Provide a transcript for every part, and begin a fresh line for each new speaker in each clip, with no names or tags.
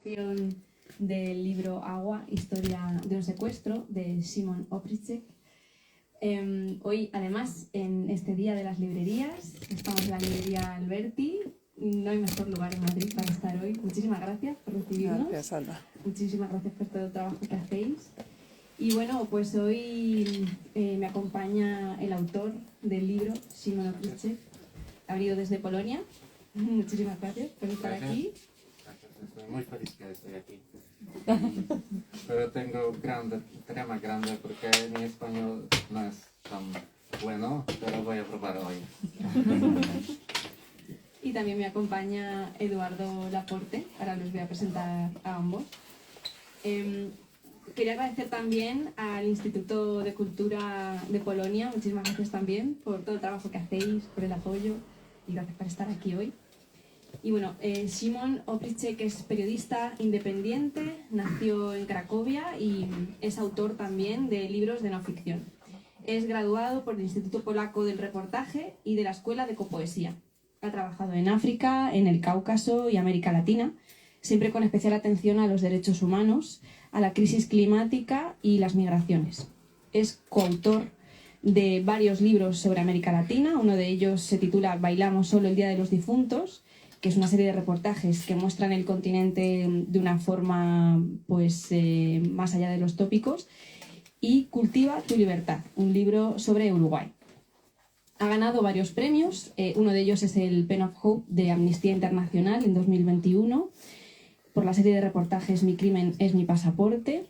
presentación del libro Agua, historia de un secuestro, de Szymon Opryszek. Hoy, además, en este Día de las Librerías, estamos en la librería Alberti. No hay mejor lugar en Madrid para estar hoy. Muchísimas gracias por recibirnos.
Gracias, Alba.
Muchísimas gracias por todo el trabajo que hacéis. Y bueno, pues hoy me acompaña el autor del libro, Szymon Opryszek. Ha venido desde Polonia. Muchísimas gracias por estar aquí.
Estoy muy feliz que estoy aquí. Pero tengo trama grande porque mi español no es tan bueno, pero voy a probar hoy.
Y también me acompaña Eduardo Laporte. Ahora los voy a presentar a ambos. Quería agradecer también al Instituto de Cultura de Polonia. Muchísimas gracias también por todo el trabajo que hacéis, por el apoyo y gracias por estar aquí hoy. Y bueno, Szymon Opryszek es periodista independiente, nació en Cracovia y es autor también de libros de no ficción. Es graduado por el Instituto Polaco del Reportaje y de la Escuela de Copoesía. Ha trabajado en África, en el Cáucaso y América Latina, siempre con especial atención a los derechos humanos, a la crisis climática y las migraciones. Es coautor de varios libros sobre América Latina. Uno de ellos se titula Bailamos solo el Día de los Difuntos, que es una serie de reportajes que muestran el continente de una forma pues más allá de los tópicos, y Cultiva tu libertad, un libro sobre Uruguay. Ha ganado varios premios, uno de ellos es el Pen of Hope de Amnistía Internacional en 2021, por la serie de reportajes Mi crimen es mi pasaporte.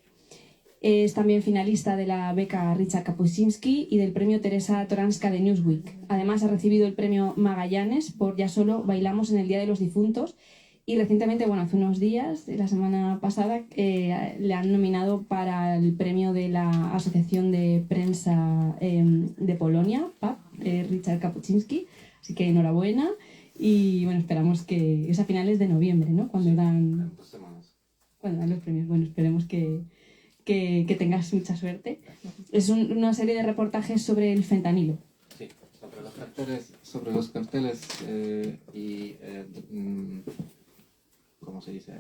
Es también finalista de la beca Richard Kapuscinski y del premio Teresa Toranska de Newsweek. Además ha recibido el premio Magallanes por Ya solo bailamos en el Día de los Difuntos y recientemente, bueno, hace unos días, la semana pasada, le han nominado para el premio de la Asociación de Prensa de Polonia, PAP, Richard Kapuscinski, así que enhorabuena y bueno, esperamos que es a finales de noviembre, ¿no? Cuando dan los premios. Bueno, esperemos que tengas mucha suerte. Es una serie de reportajes sobre el fentanilo.
Sí, sobre los carteles y ¿cómo se dice?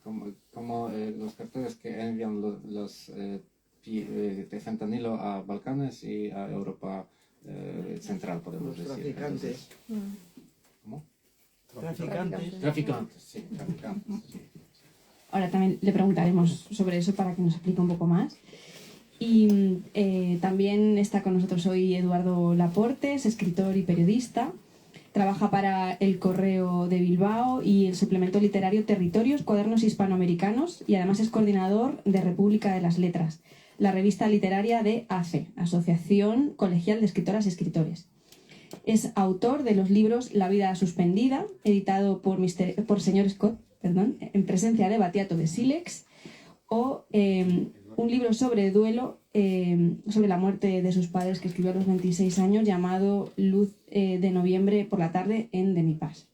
Como los carteles que envían los de fentanilo a Balcanes y a Europa central, podemos
Los
decir.
traficantes.
Entonces, ¿cómo?
Traficantes.
Traficantes, sí, traficantes. Sí.
Ahora también le preguntaremos sobre eso para que nos explique un poco más. Y también está con nosotros hoy Eduardo Laporte, es escritor y periodista. Trabaja para El Correo de Bilbao y el suplemento literario Territorios, Cuadernos Hispanoamericanos, y además es coordinador de República de las Letras, la revista literaria de ACE, Asociación Colegial de Escritoras y Escritores. Es autor de los libros La vida suspendida, editado por Señor Scott, en presencia de Batiato de Sílex, o un libro sobre duelo, sobre la muerte de sus padres, que escribió a los 26 años, llamado Luz de noviembre por la tarde en De mi Paz.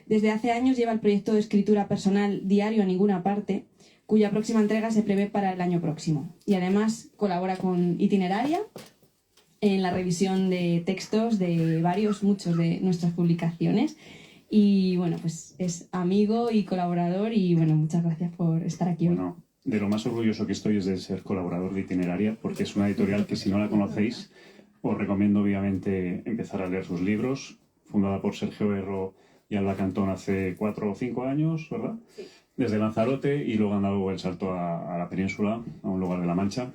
Desde hace años lleva el proyecto de escritura personal Diario a ninguna parte, cuya próxima entrega se prevé para el año próximo. Y además colabora con Itineraria en la revisión de textos de muchos de nuestras publicaciones. Y bueno, pues es amigo y colaborador y bueno, muchas gracias por estar aquí hoy.
Bueno, de lo más orgulloso que estoy es de ser colaborador de Itineraria, porque es una editorial que si no la conocéis, os recomiendo obviamente empezar a leer sus libros, fundada por Sergio Erro y Alba Cantón hace 4 o 5 años, ¿verdad? Sí. Desde Lanzarote, y luego han dado el salto a la península, a un lugar de La Mancha,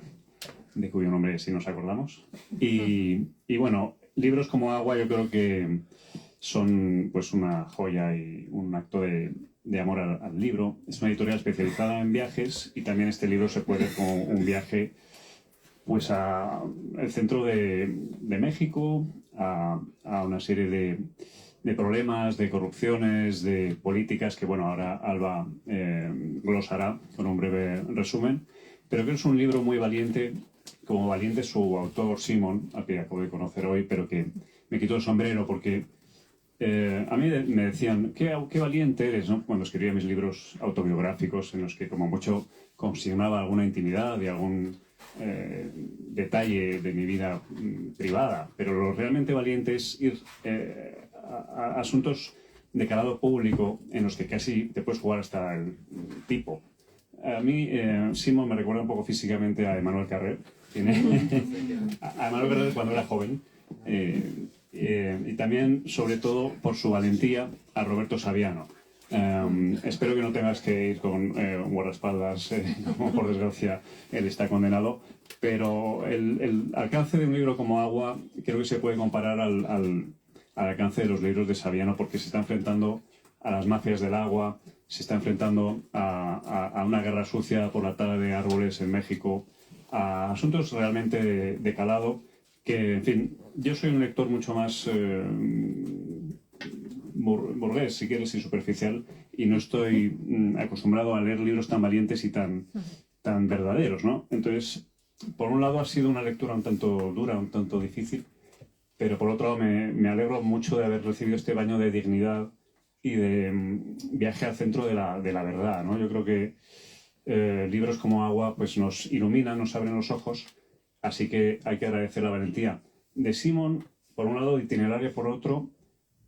de cuyo nombre sí nos acordamos. Y bueno, libros como Agua yo creo que son pues una joya y un acto de amor al libro. Es una editorial especializada en viajes y también este libro se puede ver como un viaje pues al centro de México, a una serie de problemas, de corrupciones, de políticas que bueno, ahora Alba glosará con un breve resumen, pero creo que es un libro muy valiente, como valiente su autor Szymon, al que acabo de conocer hoy, pero que me quitó el sombrero porque a mí me decían, qué valiente eres, ¿no? Cuando escribía mis libros autobiográficos en los que como mucho consignaba alguna intimidad y algún detalle de mi vida privada, pero lo realmente valiente es ir a asuntos de calado público en los que casi te puedes jugar hasta el tipo. A mí, Simon me recuerda un poco físicamente a Emmanuel Carrère. A Emmanuel Carrère cuando era joven. Y también, sobre todo, por su valentía, a Roberto Saviano. Espero que no tengas que ir con guardaespaldas, como por desgracia él está condenado. Pero el alcance de un libro como Agua creo que se puede comparar al alcance de los libros de Saviano, porque se está enfrentando a las mafias del agua, se está enfrentando a una guerra sucia por la tala de árboles en México, a asuntos realmente de calado que, en fin, yo soy un lector mucho más burgués, si quieres, y superficial, y no estoy acostumbrado a leer libros tan valientes y tan verdaderos, ¿no? Entonces, por un lado ha sido una lectura un tanto dura, un tanto difícil, pero por otro lado me alegro mucho de haber recibido este baño de dignidad y de viaje al centro de la verdad, ¿no? Yo creo que libros como Agua pues nos iluminan, nos abren los ojos, así que hay que agradecer la valentía de Simon, por un lado, de Itineraria por otro,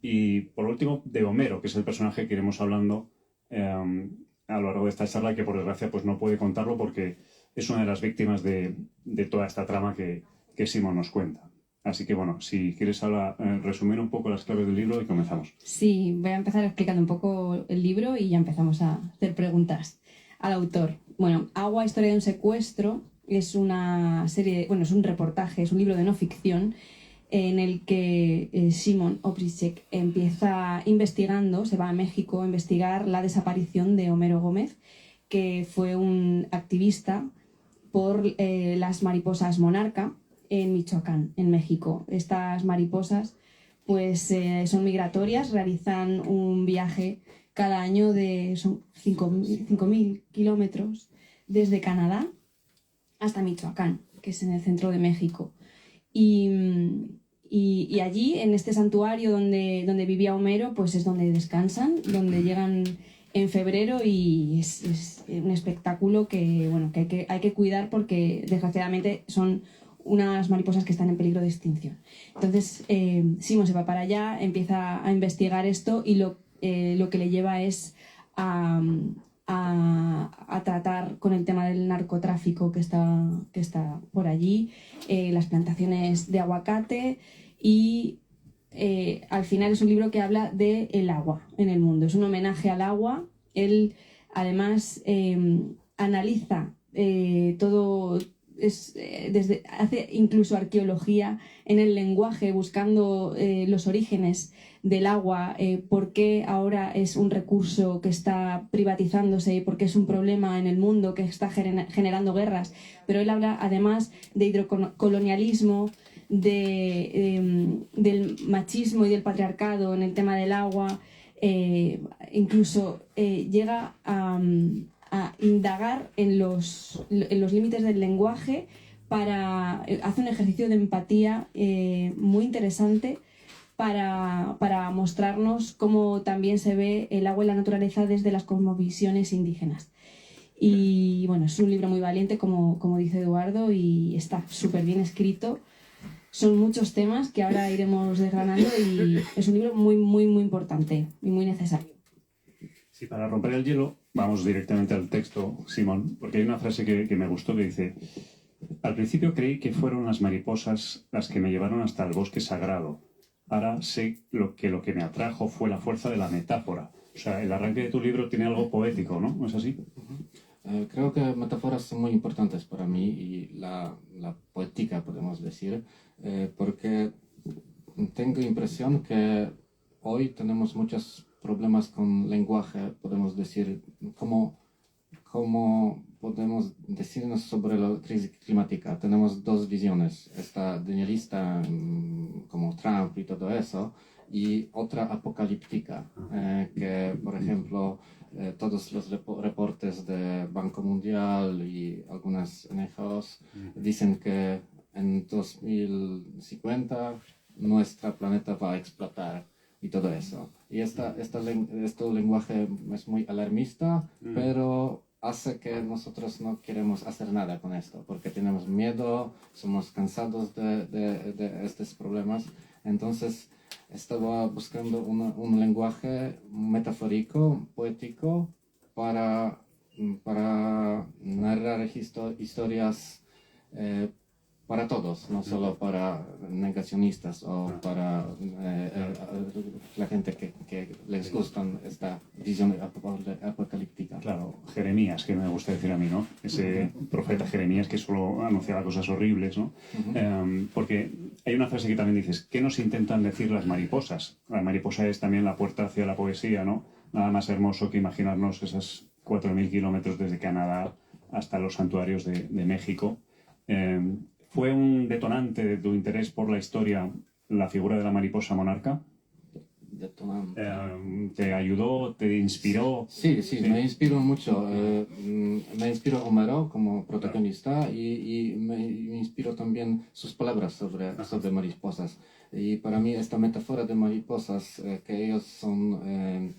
y por último de Homero, que es el personaje que iremos hablando a lo largo de esta charla, que por desgracia pues no puede contarlo porque es una de las víctimas de toda esta trama que Simon nos cuenta. Así que bueno, si quieres ahora resumir un poco las claves del libro y comenzamos.
Sí, voy a empezar explicando un poco el libro y ya empezamos a hacer preguntas al autor. Bueno, Agua, historia de un secuestro, es una serie, bueno, es un reportaje, es un libro de no ficción en el que Szymon Obrzyczek empieza investigando, se va a México a investigar la desaparición de Homero Gómez, que fue un activista por las mariposas monarca en Michoacán, en México. Estas mariposas pues son migratorias, realizan un viaje cada año de 5.000 kilómetros desde Canadá hasta Michoacán, que es en el centro de México. Y allí, en este santuario donde vivía Homero, pues es donde descansan, donde llegan en febrero, y es un espectáculo que, bueno, que hay que cuidar porque desgraciadamente son unas mariposas que están en peligro de extinción. Entonces, Simon se va para allá, empieza a investigar esto y lo que le lleva es a tratar con el tema del narcotráfico que está por allí, las plantaciones de aguacate y al final es un libro que habla del agua en el mundo. Es un homenaje al agua. Él además analiza todo, hace incluso arqueología en el lenguaje, buscando los orígenes del agua, por qué ahora es un recurso que está privatizándose y por qué es un problema en el mundo que está generando guerras. Pero él habla además de hidrocolonialismo, del machismo y del patriarcado en el tema del agua, incluso llega a indagar en los límites del lenguaje hace un ejercicio de empatía muy interesante para mostrarnos cómo también se ve el agua y la naturaleza desde las cosmovisiones indígenas. Y bueno, es un libro muy valiente, como dice Eduardo, y está súper bien escrito. Son muchos temas que ahora iremos desgranando y es un libro muy, muy, muy importante y muy necesario.
Sí, para romper el hielo, vamos directamente al texto, Simón, porque hay una frase que me gustó que dice: al principio creí que fueron las mariposas las que me llevaron hasta el bosque sagrado. Ahora sé que lo que me atrajo fue la fuerza de la metáfora. O sea, el arranque de tu libro tiene algo poético, ¿no? ¿No es así?
Creo que metáforas son muy importantes para mí y la poética, podemos decir, porque tengo impresión que hoy tenemos muchos problemas con lenguaje, podemos decir, cómo podemos decirnos sobre la crisis climática. Tenemos dos visiones, esta denialista como Trump y todo eso, y otra apocalíptica, que por ejemplo todos los reportes de Banco Mundial y algunas NGOs dicen que en 2050 nuestro planeta va a explotar y todo eso. Y este lenguaje es muy alarmista, pero hace que nosotros no queremos hacer nada con esto, porque tenemos miedo, somos cansados de estos problemas. Entonces, estaba buscando un lenguaje metafórico, poético, para narrar historias para todos, no solo para negacionistas o para la gente que les gustan esta visión apocalíptica.
Claro, Jeremías, que me gusta decir a mí, ¿no? Ese profeta Jeremías que solo anunciaba cosas horribles, ¿no? Porque hay una frase que también dices, ¿qué nos intentan decir las mariposas? La mariposa es también la puerta hacia la poesía, ¿no? Nada más hermoso que imaginarnos esas 4.000 kilómetros desde Canadá hasta los santuarios de México. ¿Fue un detonante de tu interés por la historia la figura de la mariposa monarca?
Detonante.
¿Te ayudó, te inspiró?
Sí, me inspiró mucho. Me inspiró Homero como protagonista y me inspiró también sus palabras sobre mariposas. Y para mí esta metáfora de mariposas, que ellos son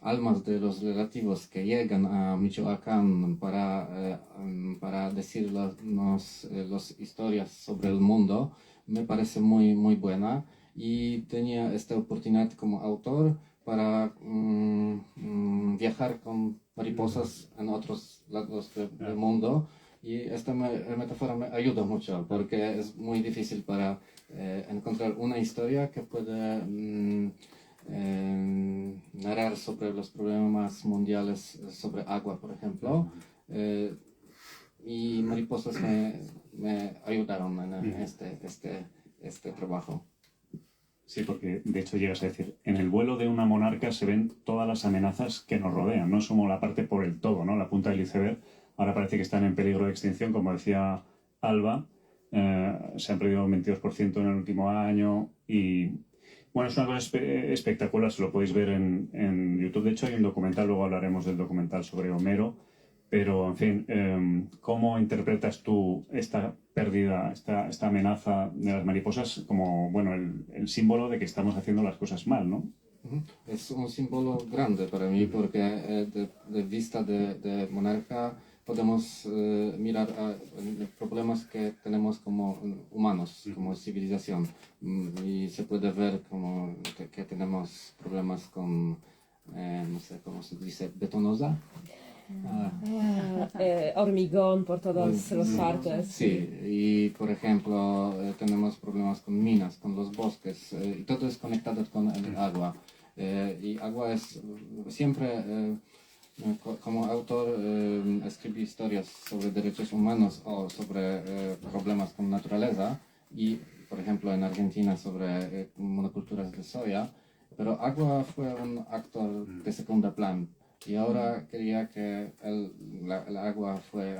almas de los relativos que llegan a Michoacán para decirnos las historias sobre el mundo, me parece muy, muy buena. Y tenía esta oportunidad como autor para viajar con mariposas en otros lados del mundo. Y esta metáfora me ayuda mucho porque es muy difícil para encontrar una historia que pueda narrar sobre los problemas mundiales sobre agua, por ejemplo. Y mariposas me ayudaron en este trabajo.
Sí, porque de hecho llegas a decir, en el vuelo de una monarca se ven todas las amenazas que nos rodean, no somos la parte por el todo, ¿no? La punta del iceberg. Ahora parece que están en peligro de extinción, como decía Alba, se han perdido un 22% en el último año y bueno, es una cosa espectacular, se lo podéis ver en YouTube. De hecho hay un documental, luego hablaremos del documental sobre Homero, pero en fin, ¿cómo interpretas tú esta pérdida, esta amenaza de las mariposas como, bueno, el símbolo de que estamos haciendo las cosas mal, ¿no?
Es un símbolo grande para mí porque de vista de monarca podemos mirar a problemas que tenemos como humanos, como civilización. Y se puede ver como que tenemos problemas con, no sé cómo se dice, betonosa.
Hormigón por todas las partes.
Sí, y por ejemplo tenemos problemas con minas, con los bosques, y todo es conectado con el agua. Y agua es siempre, como autor, escribí historias sobre derechos humanos o sobre problemas con naturaleza, y por ejemplo en Argentina sobre monoculturas de soya, pero agua fue un actor de segundo plan. Y ahora quería que el agua fue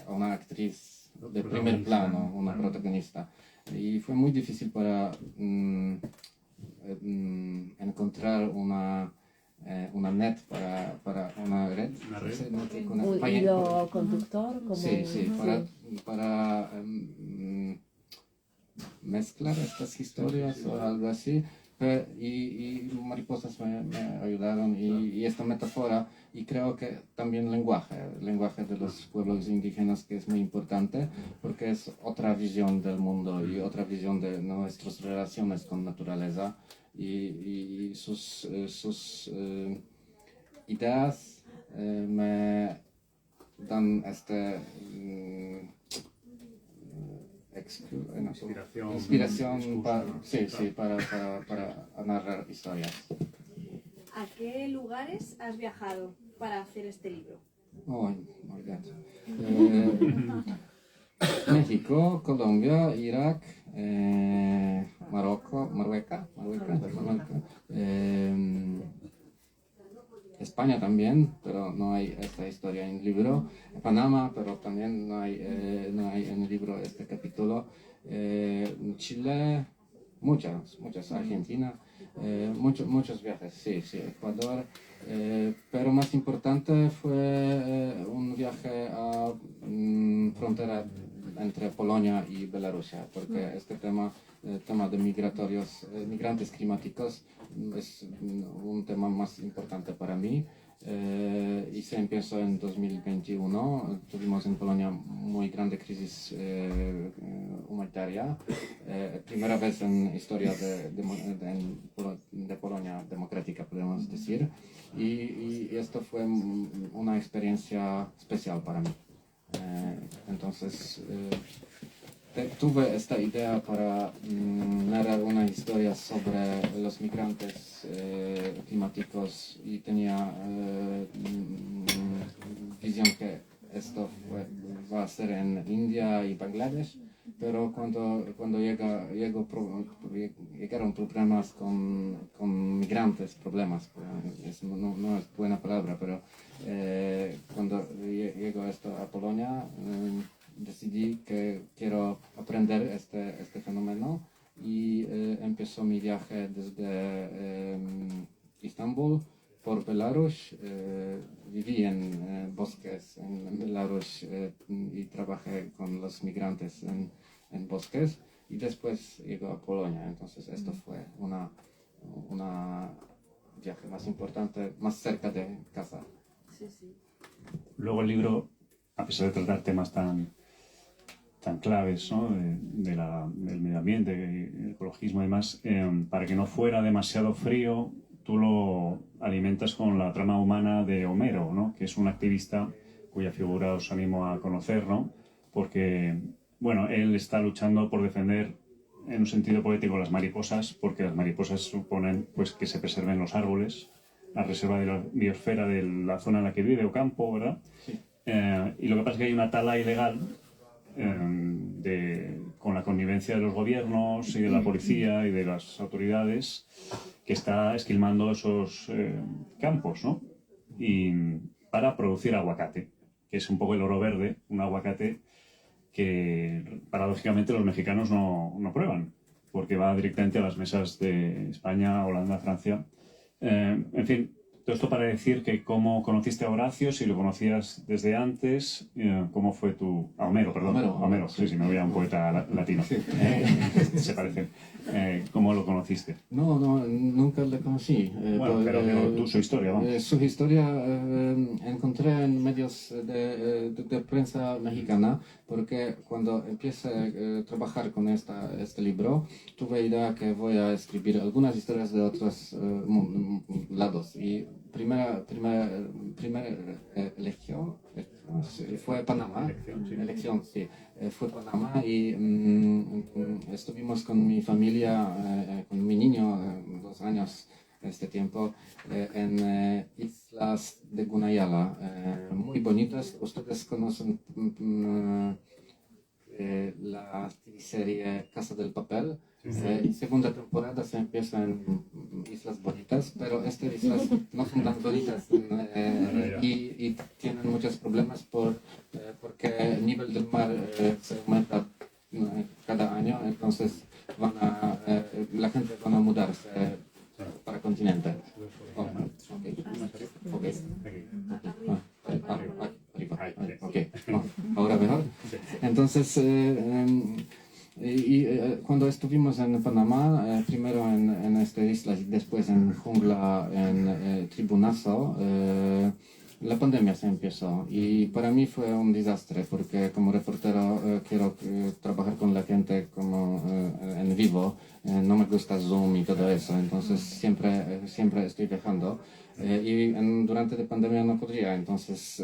una actriz de primer plano, una protagonista. Y fue muy difícil para encontrar una una red.
Un hilo conductor. Como
Sí, para mezclar estas historias o algo así. Y mariposas me ayudaron y esta metáfora, y creo que también el lenguaje de los pueblos indígenas, que es muy importante porque es otra visión del mundo y otra visión de nuestras relaciones con naturaleza y sus ideas me dan inspiración para narrar historias.
¿A qué lugares has viajado para hacer este libro?
Oh my God. México, Colombia, Irak, Marruecos, España también, pero no hay esta historia en el libro. Panamá, pero también no hay en el libro este capítulo. Chile, muchas. Argentina, muchos viajes, sí, Ecuador. Pero más importante fue un viaje a frontera entre Polonia y Bielorrusia, porque este tema de migrantes climáticos es un tema más importante para mí y se empezó en 2021. Tuvimos en Polonia muy grande crisis humanitaria. Primera vez en historia de Polonia democrática, podemos decir. Y esto fue una experiencia especial para mí. Entonces, tuve esta idea para narrar una historia sobre los migrantes climáticos y tenía visión que esto va a ser en India y Bangladesh, pero cuando llegaron problemas con migrantes, no es buena palabra, pero cuando llegó esto a Polonia, decidí que quiero aprender este fenómeno y empezó mi viaje desde Istambul por Belarus. Viví en bosques en Belarus y trabajé con los migrantes en bosques y después llego a Polonia. Entonces esto fue una viaje más importante, más cerca de casa.
Sí, sí.
Luego el libro, a pesar de tratar temas tan claves, ¿no? del medio ambiente, el ecologismo y demás, para que no fuera demasiado frío, tú lo alimentas con la trama humana de Homero, ¿no? Que es un activista cuya figura os animo a conocer, ¿no? Porque, bueno, él está luchando por defender, en un sentido poético, las mariposas, porque las mariposas suponen pues, que se preserven los árboles, la reserva de la biosfera de la zona en la que vive, o campo, ¿verdad?
Sí.
Y lo que pasa es que hay una tala ilegal con la connivencia de los gobiernos y de la policía y de las autoridades que está esquilmando esos campos, ¿no? Y para producir aguacate, que es un poco el oro verde, un aguacate que paradójicamente los mexicanos no prueban, porque va directamente a las mesas de España, Holanda, Francia. En fin, todo esto para decir que cómo conociste a Horacio, si lo conocías desde antes, cómo fue tu... A Homero, perdón. Homero, sí, me voy a un poeta latino. Sí. Se parecen. ¿Cómo lo conociste?
No, nunca le conocí.
Bueno, pero su historia, vamos.
Su historia encontré en medios de prensa mexicana, porque cuando empecé a trabajar con este libro, tuve idea que voy a escribir algunas historias de otros lados. Y primera elección fue Panamá. Elección, sí. Fue Panamá y estuvimos con mi familia, con mi niño, 2 años este tiempo, en islas de Gunayala, muy bonitas. Ustedes conocen la serie Casa del Papel. Segunda temporada se empieza en Islas Bonitas, pero estas islas no son tan bonitas y tienen muchos problemas porque el nivel del mar se aumenta cada año, entonces la gente va a mudarse para el continente. Ahora mejor. Entonces, cuando estuvimos en Panamá, primero en esta isla y después en jungla, en Tribunazo, la pandemia se empezó y para mí fue un desastre porque como reportero quiero trabajar con la gente como en vivo, no me gusta Zoom y todo eso, entonces siempre estoy viajando y durante la pandemia no podría, entonces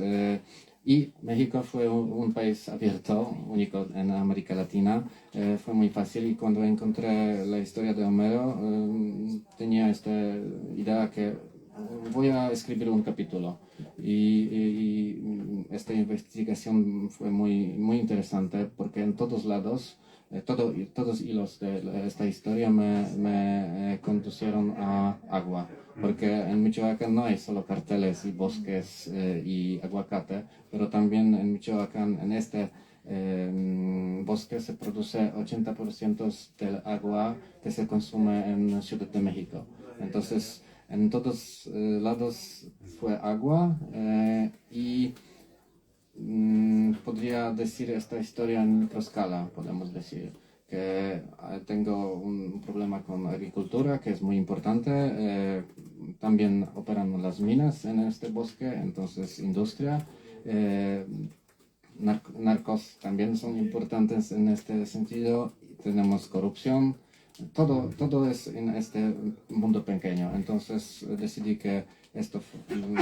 y México fue un país abierto, único en América Latina, fue muy fácil y cuando encontré la historia de Homero tenía esta idea que voy a escribir un capítulo y esta investigación fue muy interesante porque en todos lados, todos hilos de esta historia me conducieron a agua. Porque en Michoacán no hay solo carteles y bosques y aguacate, pero también en Michoacán, en este bosque se produce 80% del agua que se consume en Ciudad de México. Entonces, en todos lados fue agua y podría decir esta historia en microescala, podemos decir. Que tengo un problema con agricultura que es muy importante, también operan las minas en este bosque, entonces industria. Narcos también son importantes en este sentido. Tenemos corrupción. Todo es en este mundo pequeño. Entonces decidí que esto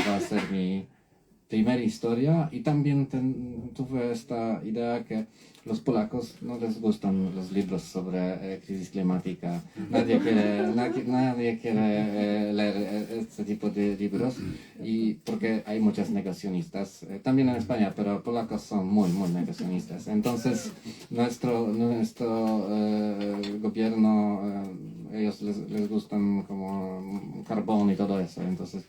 va a ser mi primera historia y también tuve esta idea que los polacos no les gustan los libros sobre crisis climática. Nadie quiere leer este tipo de libros y porque hay muchos negacionistas, también en España, pero polacos son muy negacionistas. Entonces nuestro gobierno, ellos les gustan como carbón y todo eso. Entonces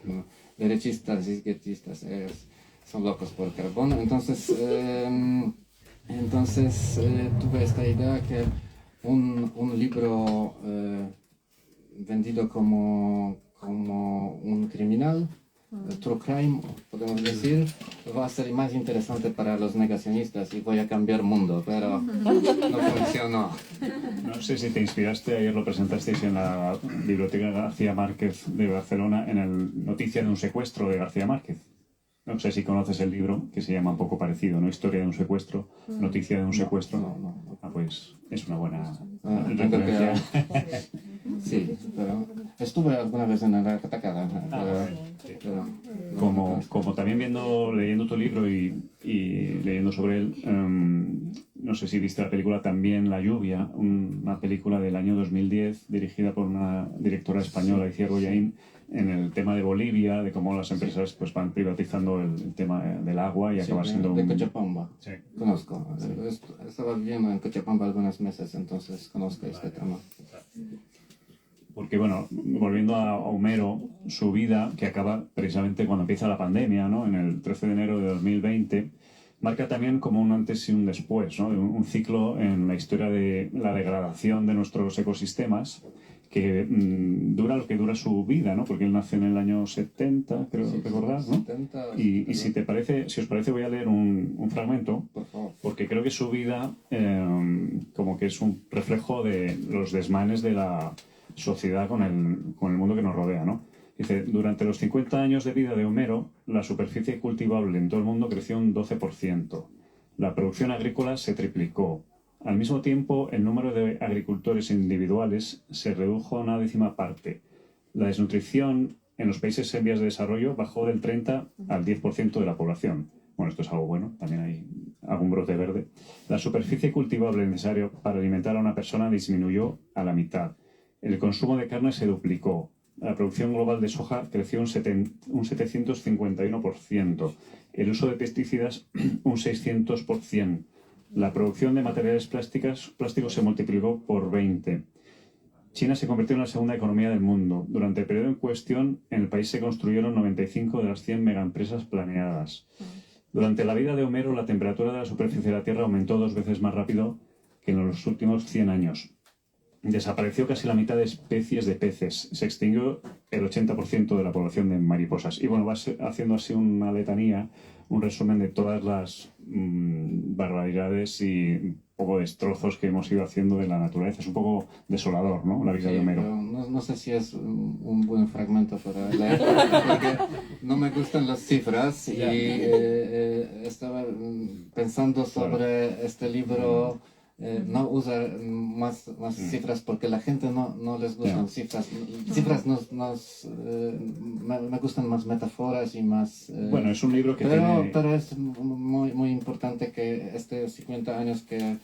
derechistas y izquierdistas, ellos son locos por carbón. Entonces tuve esta idea que un libro vendido como un criminal, true crime, podemos decir, va a ser más interesante para los negacionistas y voy a cambiar el mundo, pero no funcionó.
No sé si te inspiraste, ayer lo presentasteis en la Biblioteca García Márquez de Barcelona, en el Noticia de un secuestro de García Márquez. No sé si conoces el libro, que se llama un poco parecido, ¿no? Historia de un secuestro, Noticia de un secuestro.
No.
Ah, pues es una buena
Tengo
referencia.
Sí, pero estuve alguna vez en la Catacada.
Como también leyendo tu libro y leyendo sobre él, no sé si viste la película También la lluvia, una película del año 2010 dirigida por una directora española, Iciar Bollaín, en el tema de Bolivia, de cómo las empresas pues van privatizando el tema del agua y acaba siendo
de Cochabamba.
Sí.
Conozco. Estaba viviendo en Cochabamba algunos meses, entonces conozco este tema.
Porque, bueno, volviendo a Homero, su vida, que acaba precisamente cuando empieza la pandemia, ¿no? En el 13 de enero de 2020, marca también como un antes y un después, ¿no? Un ciclo en la historia de la degradación de nuestros ecosistemas, que dura lo que dura su vida, ¿no? Porque él nace en el año 70, creo recordar, ¿no?
70,
y si os parece, voy a leer un fragmento,
por favor.
porque creo que su vida como que es un reflejo de los desmanes de la sociedad con el mundo que nos rodea, ¿no? Dice, durante los 50 años de vida de Homero, la superficie cultivable en todo el mundo creció un 12%. La producción agrícola se triplicó. Al mismo tiempo, el número de agricultores individuales se redujo a una 10ª parte. La desnutrición en los países en vías de desarrollo bajó del 30 al 10% de la población. Bueno, esto es algo bueno, también hay algún brote verde. La superficie cultivable necesaria para alimentar a una persona disminuyó a la mitad. El consumo de carne se duplicó. La producción global de soja creció un 751%. El uso de pesticidas un 600%. La producción de materiales plásticos se multiplicó por 20. China se convirtió en la segunda economía del mundo. Durante el periodo en cuestión, en el país se construyeron 95 de las 100 megaempresas planeadas. Durante la vida de Homero, la temperatura de la superficie de la Tierra aumentó 2 veces más rápido que en los últimos 100 años. Desapareció casi la mitad de especies de peces. Se extinguió el 80% de la población de mariposas. Y bueno, va haciendo así una letanía, un resumen de todas las barbaridades y un poco destrozos que hemos ido haciendo de la naturaleza. Es un poco desolador, ¿no? La vida de Homero.
No sé si es un buen fragmento para leer, porque no me gustan las cifras y estaba pensando sobre este libro. No usar más cifras porque la gente no les gustan cifras. Cifras me gustan más metáforas y más...
bueno, es un libro que
pero es muy importante que estos 50 años que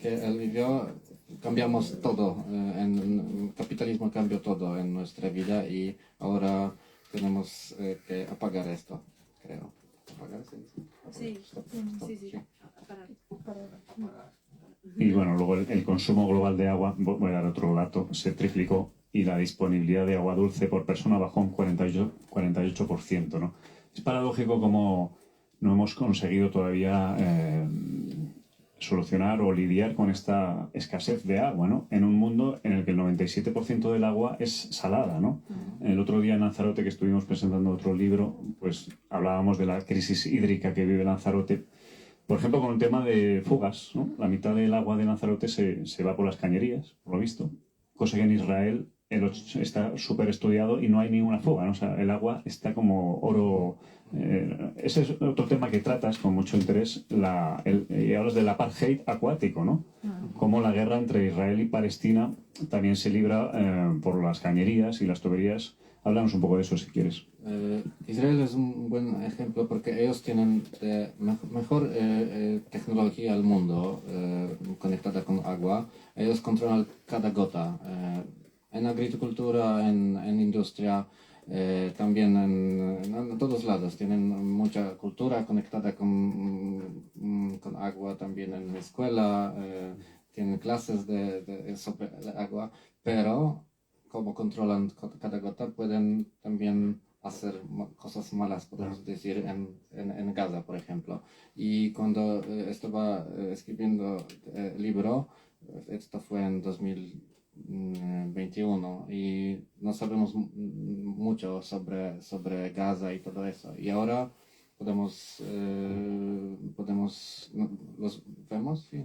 él vivió, cambiamos todo. En el capitalismo cambió todo en nuestra vida y ahora tenemos que apagar esto, creo. ¿Apagar?
Sí. Parar.
Y bueno, luego el consumo global de agua, voy a dar otro dato, se triplicó y la disponibilidad de agua dulce por persona bajó un 48%, ¿no? Es paradójico cómo no hemos conseguido todavía solucionar o lidiar con esta escasez de agua, ¿no? En un mundo en el que el 97% del agua es salada, ¿no? El otro día en Lanzarote, que estuvimos presentando otro libro, pues hablábamos de la crisis hídrica que vive Lanzarote. Por ejemplo, con el tema de fugas, ¿no? La mitad del agua de Lanzarote se va por las cañerías, por lo visto, cosa que en Israel está súper estudiado y no hay ninguna fuga, ¿no? O sea, el agua está como oro. Ese es otro tema que tratas con mucho interés, y hablas del apartheid acuático, ¿no? Cómo la guerra entre Israel y Palestina también se libra por las cañerías y las tuberías. Háblanos un poco de eso si quieres.
Israel es un buen ejemplo porque ellos tienen mejor tecnología al mundo conectada con agua. Ellos controlan cada gota en agricultura, en industria, también en todos lados. Tienen mucha cultura conectada con agua, también en la escuela. Tienen clases sobre el agua, pero como controlan cada gota, pueden también hacer cosas malas, podemos decir, en Gaza, por ejemplo. Y cuando estaba escribiendo el libro, esto fue en 2021, y no sabemos mucho sobre Gaza y todo eso. Y ahora los vemos, sí,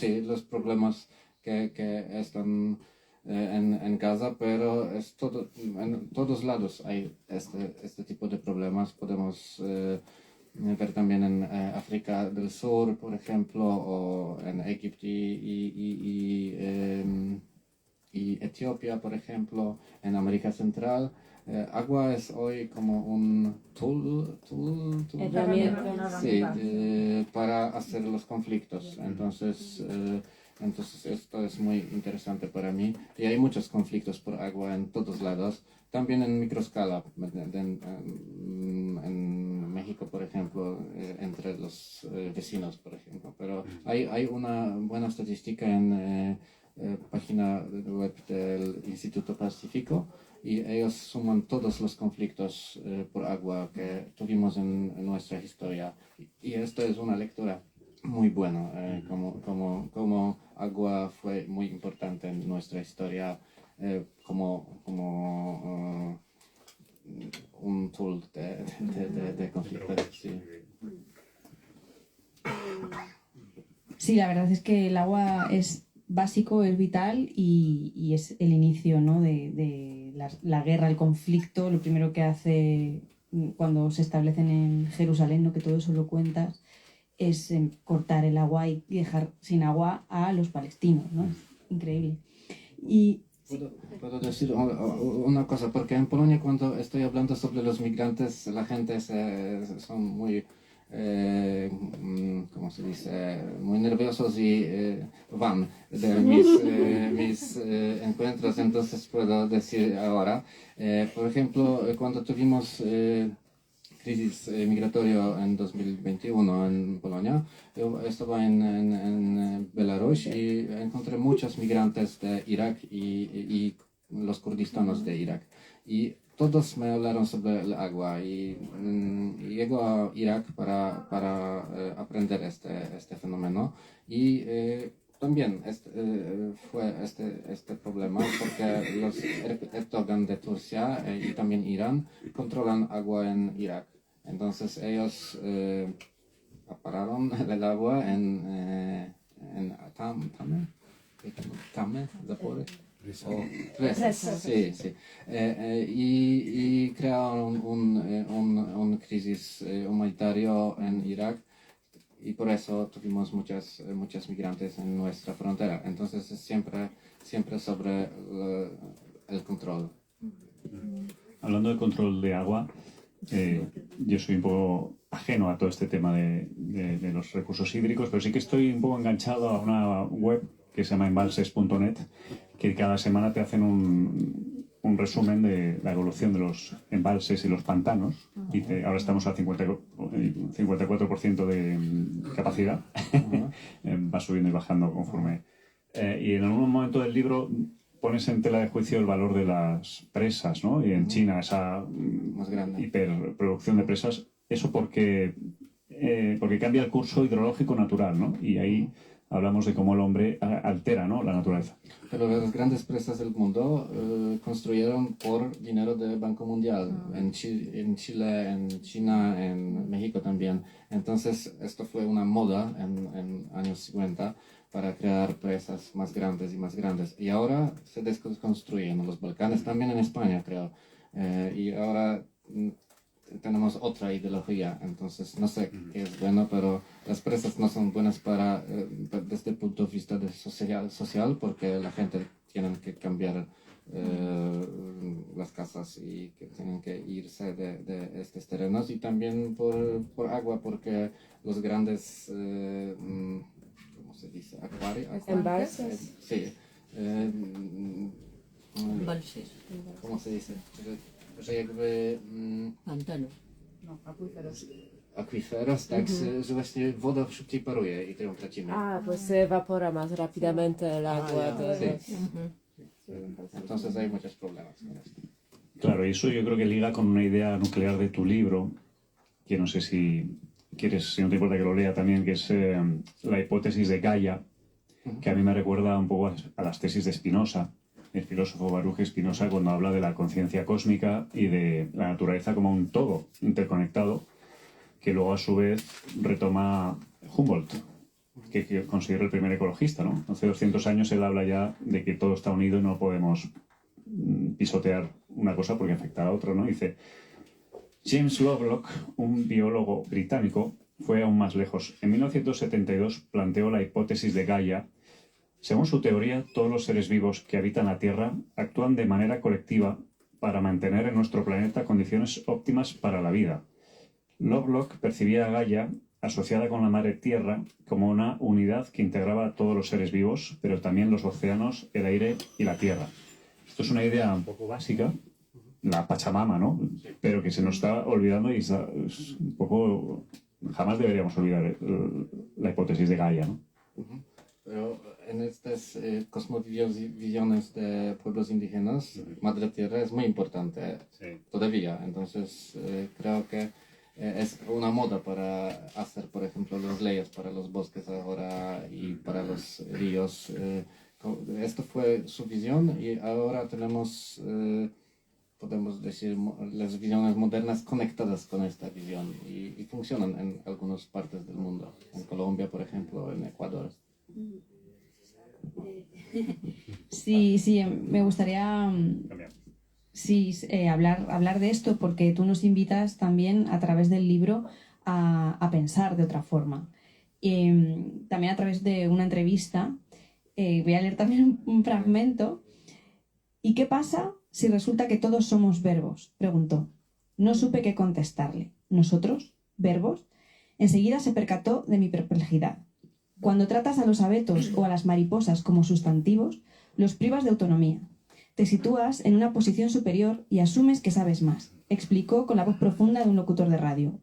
sí, los problemas que están en Gaza, pero en todos lados hay este tipo de problemas. Podemos ver también en África del Sur, por ejemplo, o en Egipto y Etiopía, por ejemplo, en América Central. Agua es hoy como un
Herramienta.
sí, para hacer los conflictos. Entonces esto es muy interesante para mí. Y hay muchos conflictos por agua en todos lados, también en microescala, en México, por ejemplo, entre los vecinos, por ejemplo. Pero hay una buena estadística en página web del Instituto Pacífico, y ellos suman todos los conflictos por agua que tuvimos en nuestra historia. Y esto es una lectura muy buena, como agua fue muy importante en nuestra historia, como un tool de conflicto. Sí.
Sí, la verdad es que el agua es básico, es vital y es el inicio, ¿no? de la guerra, el conflicto. Lo primero que hace cuando se establecen en Jerusalén, ¿no? Que todo eso lo cuentas, es cortar el agua y dejar sin agua a los palestinos, ¿no? Es increíble. Y
¿Puedo decir una cosa? Porque en Polonia, cuando estoy hablando sobre los migrantes, la gente son muy, ¿cómo se dice? Muy nerviosos y van de mis encuentros. Entonces puedo decir ahora, por ejemplo, cuando tuvimos crisis migratoria en 2021 en Polonia, yo estaba en Belarus y encontré muchos migrantes de Irak y los kurdistanos de Irak. Y todos me hablaron sobre el agua, y llego a Irak para aprender este fenómeno. Y también fue este problema porque los Erdogan de Turquía y también Irán controlan agua en Irak. Entonces ellos apararon el agua en Tame, Zapore. Sí, sí. Y crearon un crisis humanitario en Irak, y por eso tuvimos muchas migrantes en nuestra frontera. Entonces es siempre sobre el control.
Hablando del control de agua, yo soy un poco ajeno a todo este tema de los recursos hídricos, pero sí que estoy un poco enganchado a una web que se llama embalses.net, que cada semana te hacen un resumen de la evolución de los embalses y los pantanos. Y ahora estamos a 54% de capacidad. Va subiendo y bajando conforme. Y en algún momento del libro pones en tela de juicio el valor de las presas, ¿no? Y en China esa
Más grande.
hiperproducción de presas, eso porque cambia el curso hidrológico natural, ¿no? Y ahí hablamos de cómo el hombre altera, ¿no?, la naturaleza.
Pero las grandes presas del mundo construyeron por dinero del Banco Mundial, en Chile, en China, en México también. Entonces, esto fue una moda en años 50 para crear presas más grandes y más grandes. Y ahora se desconstruyen en los Balcanes, también en España, creo. Y ahora tenemos otra ideología, entonces no sé qué es bueno, pero las presas no son buenas para, desde el punto de vista de social, porque la gente tiene que cambiar las casas y que tienen que irse de estos terrenos, y también por agua, porque los grandes, ¿cómo se dice?
Embalses.
Sí. ¿Cómo se dice? Że jakby
Pantano.
akwiferos, tak, że właśnie woda szybciej paruje i ją tracimy.
Pues se evapora más rápidamente el agua.
Sí. Entonces hay muchos problemas con esto.
Claro, y eso yo creo que liga con una idea nuclear de tu libro, que no sé si quieres, si no te importa que lo lea también, que es la hipótesis de Gaia, que a mí me recuerda un poco a las tesis de Spinoza, el filósofo Baruch Spinoza, cuando habla de la conciencia cósmica y de la naturaleza como un todo interconectado, que luego a su vez retoma Humboldt, que considera el primer ecologista, ¿no? Hace 200 años él habla ya de que todo está unido y no podemos pisotear una cosa porque afecta a otro, ¿no? Dice, James Lovelock, un biólogo británico, fue aún más lejos. En 1972 planteó la hipótesis de Gaia. Según su teoría, todos los seres vivos que habitan la Tierra actúan de manera colectiva para mantener en nuestro planeta condiciones óptimas para la vida. Lovelock percibía a Gaia asociada con la madre Tierra como una unidad que integraba a todos los seres vivos, pero también los océanos, el aire y la tierra. Esto es una idea un poco básica, la Pachamama, ¿no? Pero que se nos está olvidando y es un poco... Jamás deberíamos olvidar la hipótesis de Gaia, ¿no?
Pero en estas cosmovisiones de pueblos indígenas, Madre Tierra es muy importante todavía. Entonces creo que es una moda para hacer, por ejemplo, las leyes para los bosques ahora y para los ríos. Esto fue su visión y ahora tenemos, podemos decir, las visiones modernas conectadas con esta visión y funcionan en algunas partes del mundo. En Colombia, por ejemplo, en Ecuador.
Sí, me gustaría hablar de esto, porque tú nos invitas también a través del libro a pensar de otra forma. También a través de una entrevista, voy a leer también un fragmento. ¿Y qué pasa si resulta que todos somos verbos?, preguntó. No supe qué contestarle. ¿Nosotros? ¿Verbos? Enseguida se percató de mi perplejidad. Cuando tratas a los abetos o a las mariposas como sustantivos, los privas de autonomía. Te sitúas en una posición superior y asumes que sabes más, explicó con la voz profunda de un locutor de radio.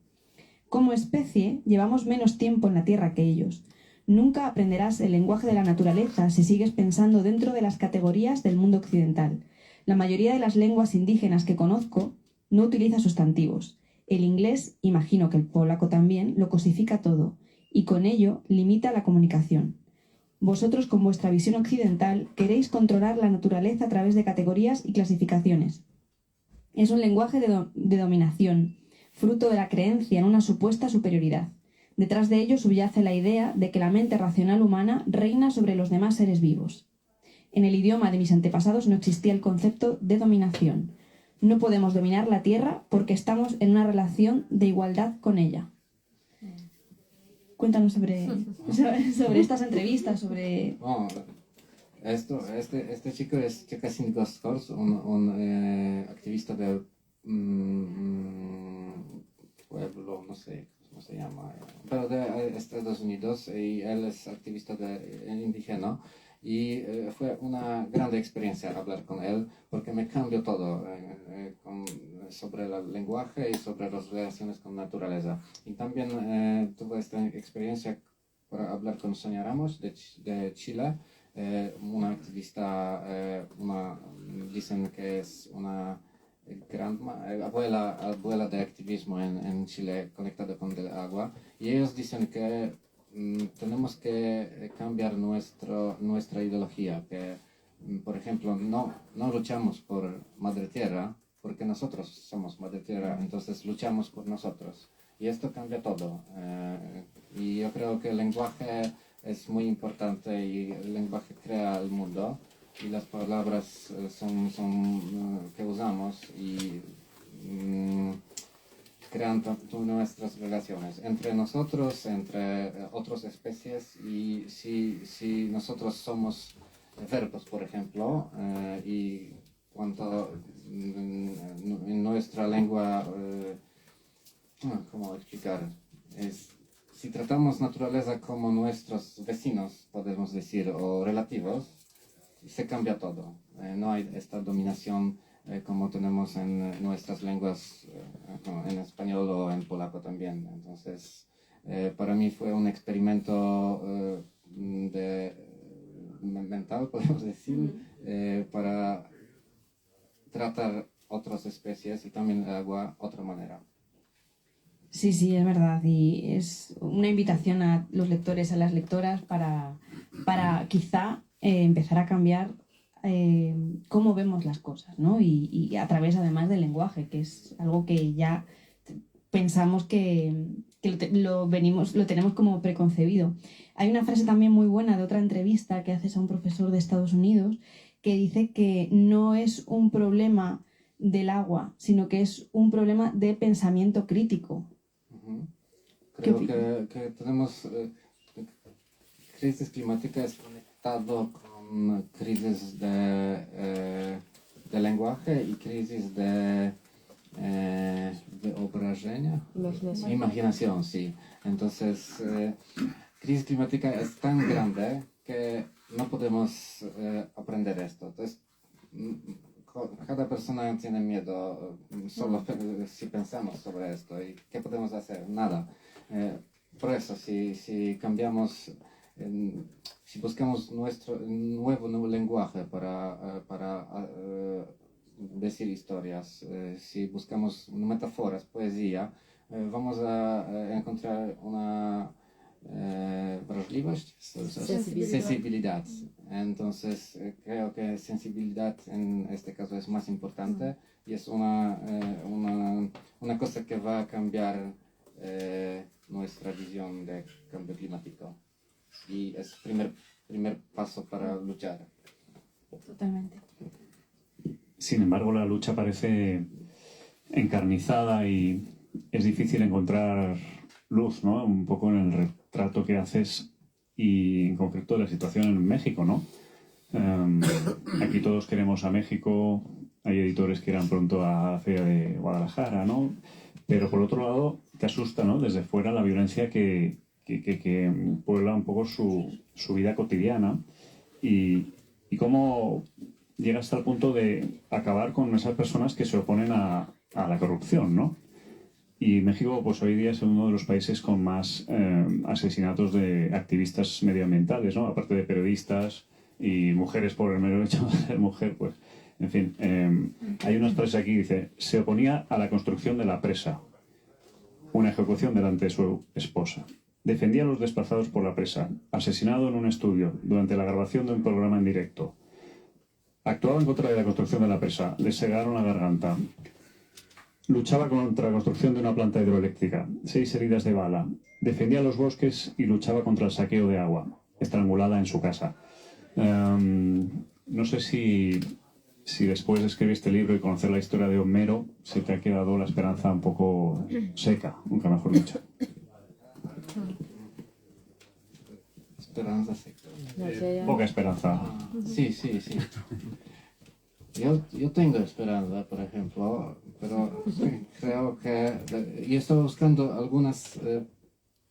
Como especie, llevamos menos tiempo en la Tierra que ellos. Nunca aprenderás el lenguaje de la naturaleza si sigues pensando dentro de las categorías del mundo occidental. La mayoría de las lenguas indígenas que conozco no utiliza sustantivos. El inglés, imagino que el polaco también, lo cosifica todo, y con ello limita la comunicación. Vosotros, con vuestra visión occidental, queréis controlar la naturaleza a través de categorías y clasificaciones. Es un lenguaje de dominación, fruto de la creencia en una supuesta superioridad. Detrás de ello subyace la idea de que la mente racional humana reina sobre los demás seres vivos. En el idioma de mis antepasados no existía el concepto de dominación. No podemos dominar la Tierra porque estamos en una relación de igualdad con ella. Cuéntanos sobre estas entrevistas, sobre...
No, este chico es Chekasin Goskors, un activista del pueblo, no sé cómo se llama, pero de Estados Unidos, y él es activista indígena. Y fue una gran experiencia hablar con él, porque me cambió todo sobre el lenguaje y sobre las relaciones con la naturaleza. Y también tuve esta experiencia para hablar con Sonia Ramos de Chile, una activista, dicen que es una gran abuela de activismo en Chile conectada con el agua. Y ellos dicen que tenemos que cambiar nuestra ideología, que, por ejemplo, no luchamos por Madre Tierra, porque nosotros somos Madre Tierra, entonces luchamos por nosotros. Y esto cambia todo. Y yo creo que el lenguaje es muy importante y el lenguaje crea el mundo y las palabras son que usamos y crean nuestras relaciones entre nosotros, entre otras especies y si nosotros somos verbos, por ejemplo, y cuando en nuestra lengua, ¿cómo explicar? Si tratamos naturaleza como nuestros vecinos, podemos decir, o relativos, se cambia todo. No hay esta dominación como tenemos en nuestras lenguas, en español o en polaco también. Entonces, para mí fue un experimento mental, podemos decir, para tratar otras especies y también el agua de otra manera.
Sí, sí, es verdad. Y es una invitación a los lectores, a las lectoras, para quizá empezar a cambiar cómo vemos las cosas, ¿no? Y a través, además, del lenguaje, que es algo que ya pensamos que lo tenemos como preconcebido. Hay una frase también muy buena de otra entrevista que haces a un profesor de Estados Unidos que dice que no es un problema del agua, sino que es un problema de pensamiento crítico.
Creo que tenemos crisis climática es conectado con crisis de lenguaje y crisis de wyobrażenia. Imaginación, sí. Entonces, crisis climática es tan grande que no podemos aprender esto. Entonces, cada persona tiene miedo solo si pensamos sobre esto. ¿Y qué podemos hacer? Nada. Por eso, si cambiamos, si buscamos nuestro nuevo lenguaje para decir historias, si buscamos metáforas, poesía, vamos a encontrar una sensibilidad. Entonces, creo que sensibilidad en este caso es más importante y es una cosa que va a cambiar nuestra visión de cambio climático. Y es primer paso para luchar.
Totalmente.
Sin embargo, la lucha parece encarnizada y es difícil encontrar luz, ¿no? Un poco en el retrato que haces y en concreto la situación en México, ¿no? Aquí todos queremos a México, hay editores que irán pronto a la Feria de Guadalajara, ¿no? Pero por otro lado, te asusta, ¿no? Desde fuera la violencia que puebla un poco su vida cotidiana y cómo llega hasta el punto de acabar con esas personas que se oponen a la corrupción, ¿no? Y México, pues hoy día es uno de los países con más asesinatos de activistas medioambientales, ¿no? Aparte de periodistas y mujeres por el mero hecho de ser mujer, pues, en fin. Hay unas frases aquí, dice, se oponía a la construcción de la presa, una ejecución delante de su esposa. Defendía a los desplazados por la presa, asesinado en un estudio durante la grabación de un programa en directo. Actuaba en contra de la construcción de la presa, le segaron la garganta. Luchaba contra la construcción de una planta hidroeléctrica, 6 heridas de bala. Defendía los bosques y luchaba contra el saqueo de agua, estrangulada en su casa. No sé si después de escribir este libro y conocer la historia de Homero, se te ha quedado la esperanza un poco seca, nunca mejor dicho.
Esperanza seca.
Poca esperanza.
Sí. Yo tengo esperanza, por ejemplo, pero creo que yo estoy buscando algunos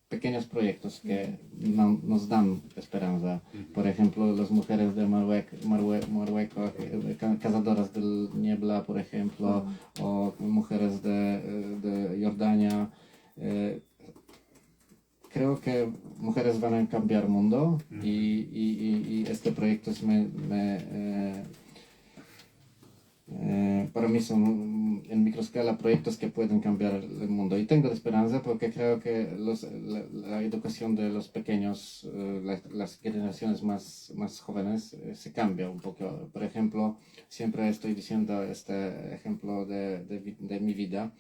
pequeños proyectos que nos dan esperanza. Por ejemplo, las mujeres de Marruecos, cazadoras del Niebla, por ejemplo, o mujeres de Jordania. Creo que mujeres van a cambiar el mundo y este proyecto para mí son en microescala proyectos que pueden cambiar el mundo. Y tengo esperanza porque creo que la educación de los pequeños, las generaciones más jóvenes, se cambia un poco. Por ejemplo, siempre estoy diciendo este ejemplo de mi vida.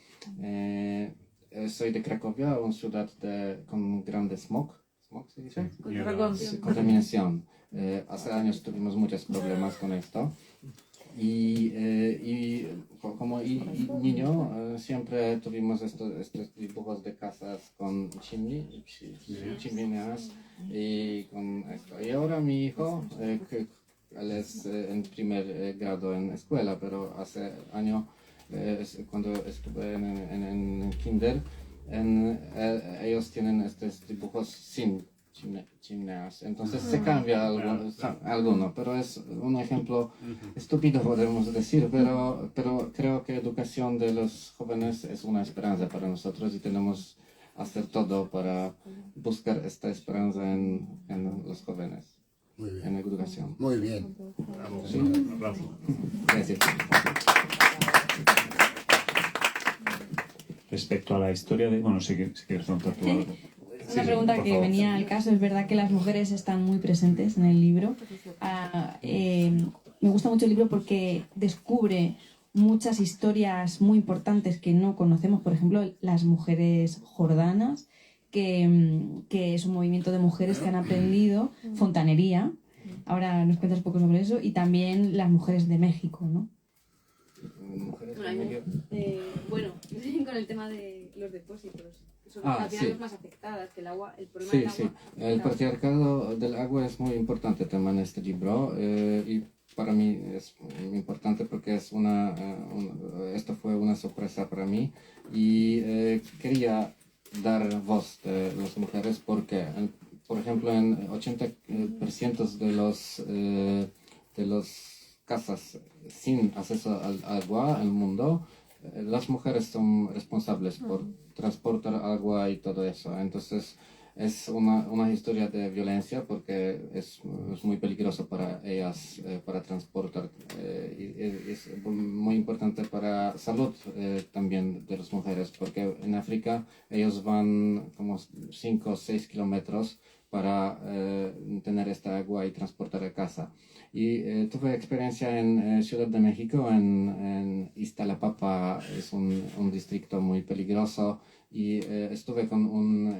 Soy de Cracovia, una ciudad con grande smog. ¿Smog se dice? Contaminación. Hace años tuvimos muchos problemas con esto. Y como niño siempre tuvimos estos dibujos de casas con chimeneas y con esto. Y ahora mi hijo, que él es en primer grado en escuela, pero hace años cuando estuve en kinder, ellos tienen estos dibujos sin chimeneas. Entonces se cambia alguno, pero es un ejemplo estúpido, podemos decir, pero creo que educación de los jóvenes es una esperanza para nosotros y tenemos que hacer todo para buscar esta esperanza en los jóvenes,
Muy bien.
en educación.
Muy bien.
¿Sí? Gracias.
Respecto a la historia de... Bueno, si quieres preguntar tú algo.
Una pregunta
por
que
favor.
venía al caso. Es verdad que las mujeres están muy presentes en el libro. Me gusta mucho el libro porque descubre muchas historias muy importantes que no conocemos. Por ejemplo, las mujeres jordanas, que es un movimiento de mujeres que han aprendido fontanería. Ahora nos cuentas un poco sobre eso. Y también las mujeres de México, ¿no?
Bueno, con el tema de los depósitos. Son al final
sí.
los más afectadas, que el agua, el problema
Sí,
del
sí.
agua.
El patriarcado del agua es muy importante también en este libro y para mí es muy importante porque es esto fue una sorpresa para mí y quería dar voz a las mujeres porque, por ejemplo, en 80% de los casas sin acceso al agua en el mundo, las mujeres son responsables por transportar agua y todo eso. Entonces es una historia de violencia porque es muy peligroso para ellas para transportar. Y es muy importante para salud también de las mujeres porque en África ellos van como 5 o 6 kilómetros para tener esta agua y transportar a casa. Y tuve experiencia en Ciudad de México, en Iztapalapa, es un distrito muy peligroso, y estuve con un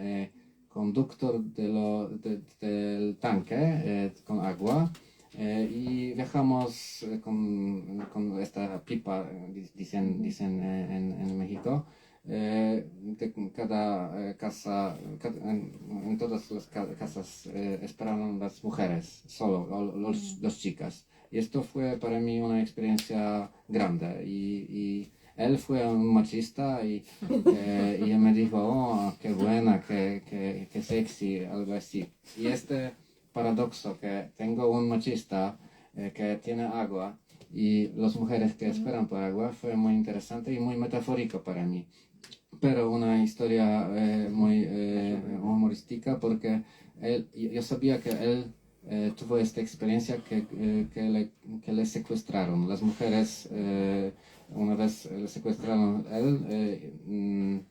conductor del tanque con agua, y viajamos con esta pipa, dicen en México. De cada casa, en todas las casas esperaban las mujeres, solo los chicas. Y esto fue para mí una experiencia grande. Y él fue un machista y él me dijo, oh, qué buena, qué sexy, algo así. Y este paradoxo que tengo un machista que tiene agua y las mujeres que esperan por agua fue muy interesante y muy metafórico para mí. Pero una historia muy humorística porque yo sabía que él tuvo esta experiencia que le secuestraron. Las mujeres una vez le secuestraron a él,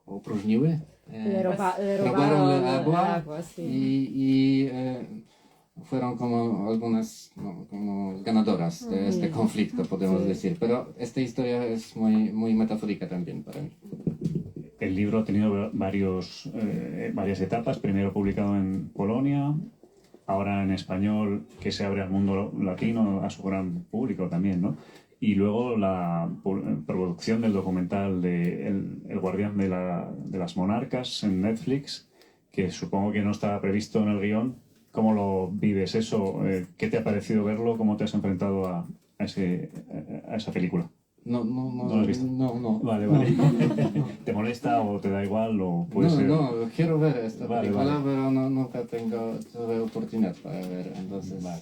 opróżniły,
Le
robaron
robaron
el agua
sí.
y fueron como algunas como ganadoras de este conflicto, podemos decir. Pero esta historia es muy metafórica también para mí.
El libro ha tenido varias etapas. Primero publicado en Polonia, ahora en español, que se abre al mundo latino, a su gran público también, ¿no? Y luego la producción del documental de El guardián de las monarcas en Netflix, que supongo que no estaba previsto en el guión. ¿Cómo lo vives eso? ¿Qué te ha parecido verlo? ¿Cómo te has enfrentado a esa película?
No
¿No lo has visto?
No.
Vale. ¿Te molesta o te da igual? O puede ser...
No, quiero ver esta película,
Vale.
pero nunca tuve oportunidad para ver, entonces...
Vale.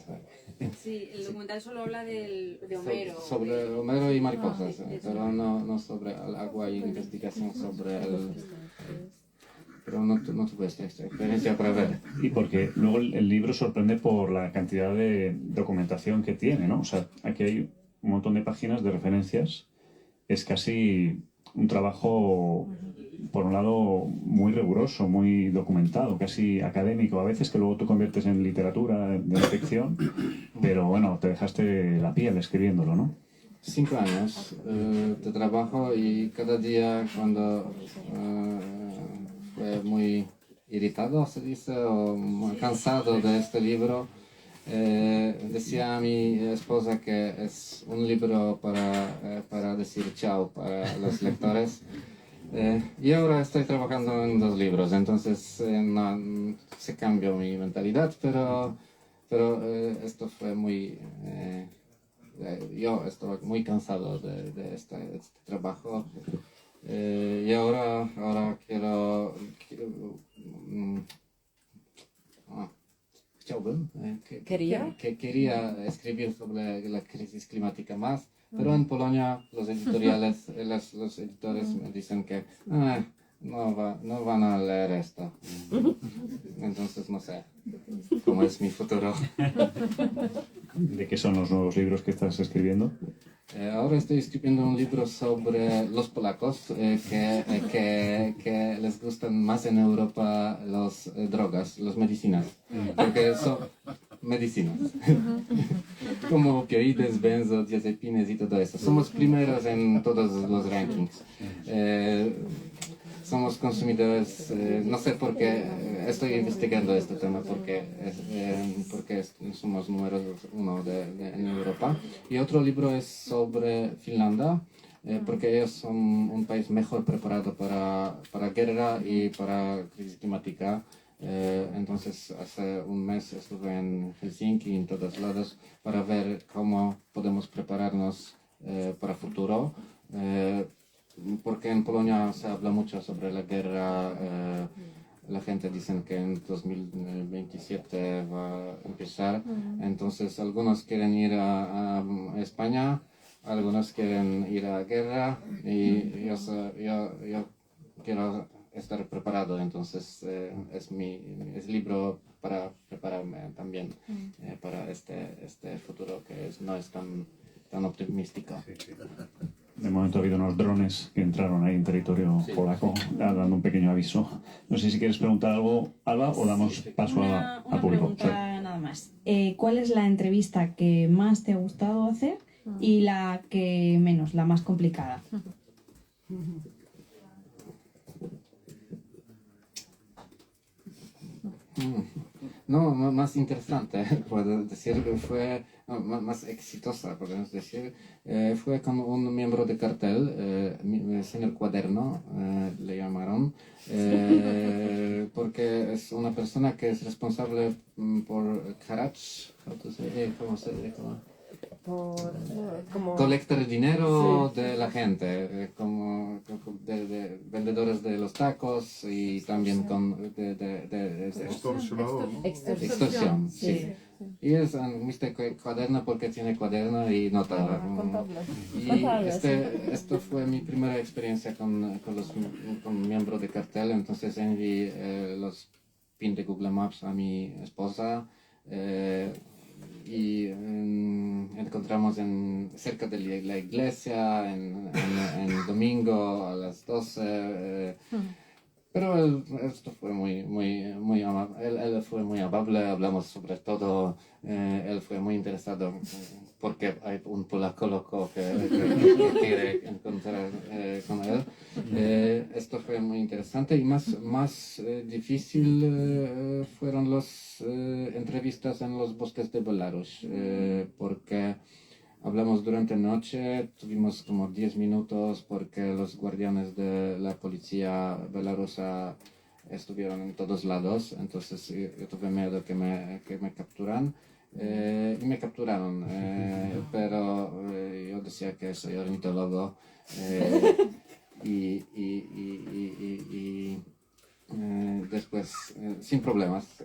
Sí, el documental solo habla de Homero.
Sobre Homero y mariposas,
sí,
pero no sobre el agua y investigación sobre el... Pero no tuve esta experiencia para ver.
Y porque luego el libro sorprende por la cantidad de documentación que tiene, ¿no? O sea, aquí hay un montón de páginas de referencias. Es casi un trabajo, por un lado, muy riguroso, muy documentado, casi académico. A veces que luego tú conviertes en literatura, de ficción, pero bueno, te dejaste la piel escribiéndolo, ¿no?
5 años de trabajo y cada día cuando fue muy irritado, se dice, o muy cansado de este libro, decía a mi esposa que es un libro para decir chao para los lectores. Y ahora estoy trabajando en 2 libros, entonces no, se cambió mi mentalidad, pero esto fue muy... yo estoy muy cansado de este trabajo y ahora chciałbym, quería escribir sobre la crisis climática más, pero en Polonia los editoriales, los editores me dicen que no van a leer esto. Entonces no sé cómo es mi futuro.
¿De qué son los nuevos libros que estás escribiendo?
Ahora estoy escribiendo un libro sobre los polacos que les gustan más en Europa las drogas, las medicinas, porque son medicinas, como opioides, benzodiazepines y todo eso. Somos primeros en todos los rankings. Somos consumidores, no sé por qué estoy investigando este tema, porque somos número 1 en Europa. Y otro libro es sobre Finlandia, porque ellos son un país mejor preparado para guerra y para crisis climática. Entonces hace un mes estuve en Helsinki y en todos lados para ver cómo podemos prepararnos para el futuro. Porque en Polonia se habla mucho sobre la guerra, la gente dice que en 2027 va a empezar, entonces algunos quieren ir a España, algunos quieren ir a guerra y yo quiero estar preparado, entonces es libro para prepararme también para este futuro que no es tan optimístico.
De momento ha habido unos drones que entraron ahí en territorio polaco, dando un pequeño aviso. No sé si quieres preguntar algo, Alba, o damos paso
Una
al público.
pregunta nada más. ¿Cuál es la entrevista que más te ha gustado hacer y la que menos, la más complicada?
No, más interesante, puedo decir, fue más exitosa, podemos decir, fue con un miembro de cartel, señor Cuaderno, le llamaron, porque es una persona que es responsable por Karacz, ¿cómo se dice? Colectar dinero de la gente, como de vendedores de los tacos y también con extorsión, sí. Y es Mr. Cuaderno porque tiene cuaderno y nota. Y esto fue mi primera experiencia con miembros de cartel, entonces envié los pins de Google Maps a mi esposa. Y encontramos cerca de la iglesia en domingo a las 12. Pero esto fue muy amable. Él fue muy amable, hablamos sobre todo. Él fue muy interesado porque hay un polaco loco que quiere encontrar con él. Esto fue muy interesante y más difícil fueron las entrevistas en los bosques de Belarus, porque hablamos durante la noche, tuvimos como 10 minutos porque los guardianes de la policía belarusa estuvieron en todos lados, entonces yo tuve miedo que me capturan. Y me capturaron, pero yo decía que soy ornitólogo y después sin problemas,